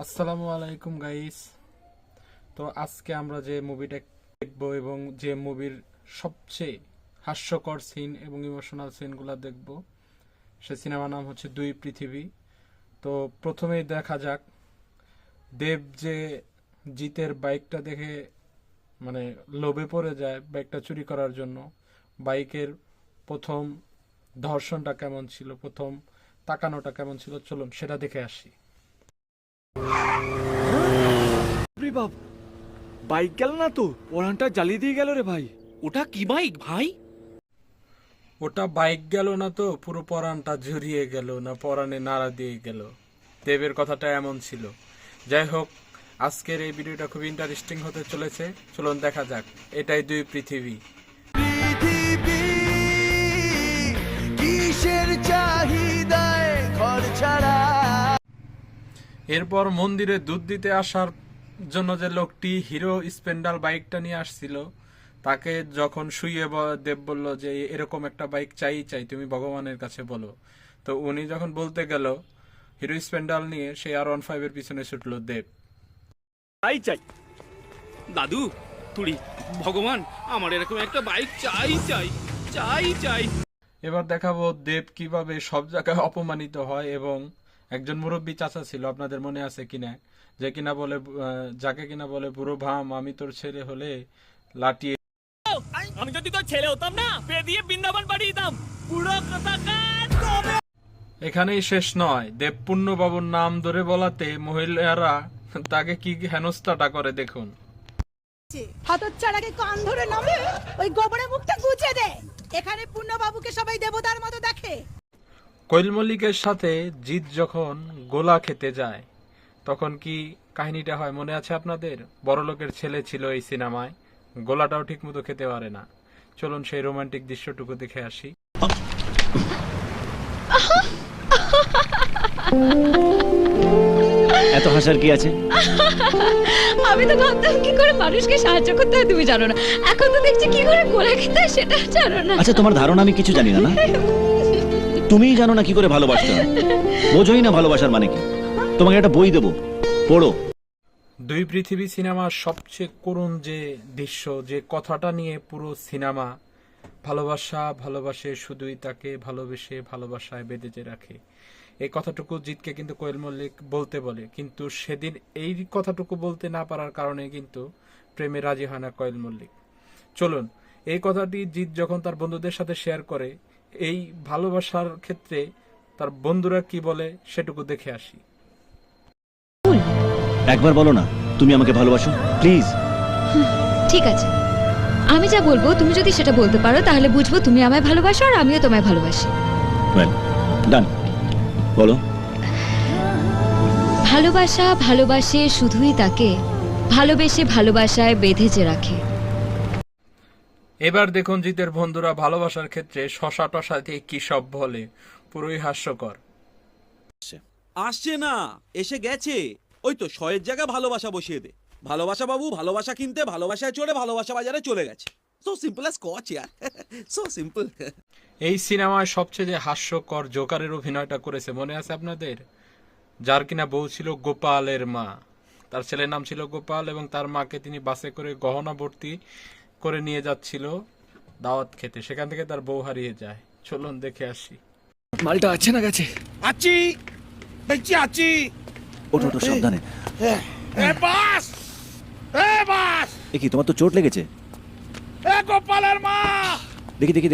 আসসালামু আলাইকুম গাইস। তো আজকে আমরা যে মুভিটা দেখব এবং যে মুভির সবচেয়ে হাস্যকর সিন এবং ইমোশনাল সিনগুলো দেখব, সে সিনেমার নাম হচ্ছে দুই পৃথিবী। তো প্রথমেই দেখা যাক দেব যে জিতের বাইকটা দেখে মানে লোভে পড়ে যায় বাইকটা চুরি করার জন্য। বাইকের প্রথম ধর্ষণটা কেমন ছিল, প্রথম তাকানোটা কেমন ছিল, চলুন সেটা দেখে আসি। বাপ, বাইক গেল না তো, ওরানটা জ্বালিয়ে দিয়ে গেল রে ভাই। ওটা কি বাইক ভাই? ওটা বাইক গেল না তো, পুরো পরানটা ঝুরিয়ে গেল, না পরানে নাড়া দিয়ে গেল। দেবের কথাটা এমন ছিল। যাই হোক, আজকের এই ভিডিওটা খুব ইন্টারেস্টিং হতে চলেছে, চলুন দেখা যাক। এটাই দুই পৃথিবী। কিসের চাহিদায় ঘর ছাড়া। এরপর মন্দিরে দুধ দিতে আসার জন্য যে লোকটি হিরো স্প্লেন্ডার বাইকটা নিয়ে আসছিল, তাকে যখন শুইয়ে দেব বলল যে এরকম একটা বাইক চাই, তুমি ভগবানের কাছে বলো। তো উনি যখন বলতে গেল হিরো স্প্লেন্ডার নিয়ে, সে R15 এর পিছনে ছুটলো দেব। চাই চাই দাদু তুড়ি, ভগবান আমার এরকম একটা বাইক চাই চাই চাই চাই। এবার দেখাবো দেব কিভাবে সব জায়গায় অপমানিত হয়। এবং একজন মুরব্বী চাচা ছিল, আপনাদের মনে আছে কিনা, যে কিনা বলে, যাকে কিনা বলে বুড়ো ভাম, আমি তোর ছেলে হলে লাটিয়ে। আমি যদি তোর ছেলে হতাম না, পেয়ে দিয়ে বৃন্দাবন পাঠিয়ে দিতাম। পুরো কথা এখানেই শেষ নয়, দেব পূর্ণবাবুর নাম ধরে বলাতে মহিলারা তাকে কি হেনস্থাটা করে দেখুন। হতচ্ছাড়াকে কান ধরে নামে ওই গোবরে মুখটা গুজে দে। এখানে পূর্ণবাবুকে সবাই দেবতার মতো দেখে। কোয়েল মল্লিকের সাথে জিৎ যখন গোলা খেতে যায়, তখন কি কাহিনীটা হয় মনে আছে আপনাদের? বড়লোকের ছেলে ছিল এই সিনেমায়, গোলাটাও ঠিক মতো খেতে পারে না। চলুন সেই রোমান্টিক দৃশ্যটুকু দেখে আসি। এত হাসার কি আছে? আমি তো ভাবতাম কি করে মানুষকে সাহায্য করতে হয় তুমি জানো না, এখন তো দেখছি কি করে গোলা খেতে হয় সেটা জানো না। আচ্ছা, তোমার ধারণা আমি কিছু জানি না? না, তুমিই জানো না কি করে ভালোবাসতে হয়, বোঝোই না ভালোবাসার মানে কি। তোমাকে একটা বই দেবো, পড়ো। দুই পৃথিবী সিনেমার সবচেয়ে করুণ যে দৃশ্য, যে কথাটা নিয়ে পুরো সিনেমা, ভালোবাসা ভালোবাসে শুধুই তাকে ভালোবেসে ভালোবাসায় বেঁধে রাখে। এই কথাটুকু জিতকে কিন্তু কোয়েল মল্লিক বলতে বলে, কিন্তু সেদিন এই কথাটুকু বলতে না পারার কারণে কিন্তু প্রেমে রাজি হয় না কোয়েল মল্লিক। চলুন এই কথাটি জিত যখন তার বন্ধুদের সাথে শেয়ার করে, এই ভালোবাসার ক্ষেত্রে তার বন্ধুরা কি বলে সেটুকু দেখে আসি। একবার বলো না তুমি আমাকে ভালোবাসো, প্লিজ। ঠিক আছে, আমি যা বলবো তুমি যদি সেটা বলতে পারো তাহলে বুঝবো তুমি আমায় ভালোবাসো আর আমিও তোমায় ভালোবাসি। ওয়েল ডান, বলো। ভালোবাসা ভালোবাসে শুধুই তাকে ভালোবেসে ভালোবাসায় বেঁধে রাখে। এবার দেখুন জিতের বন্ধুরা ভালোবাসার ক্ষেত্রে শশা টশা দিয়ে কি সব বলে, পুরোই হাস্যকর। আসছে না, এসে গেছে। ওই তো শয়ের জায়গায় ভালোবাসা বসিয়ে দে। ভালোবাসা বাবু ভালোবাসা কিনতে ভালোবাসায় চড়ে ভালোবাসা বাজারে চলে গেছে। সো সিম্পল অ্যাজ স্কচ ইয়ার, সো সিম্পল। এই সিনেমায় সবচেয়ে যে হাস্যকর জোকারের অভিনয়টা করেছে মনে আছে আপনাদের? যার কিনা বউ ছিল গোপালের মা, তার ছেলের নাম ছিল গোপাল, এবং তার মাকে তিনি বাসে করে গহনা ভর্তি করে নিয়ে যাচ্ছিল দাওয়াত খেতে, সেখান থেকে তার বউ হারিয়ে যায়। চলুন দেখে আসি। মালটা আছে না গেছে? আছি, বেঁচে আছি। ওঠো ওঠো, সাবধানে। এ বাস, এ বাস, দেখি তোমার তো চোট লেগেছে। এ গোপালের মা। দেখি দেখি।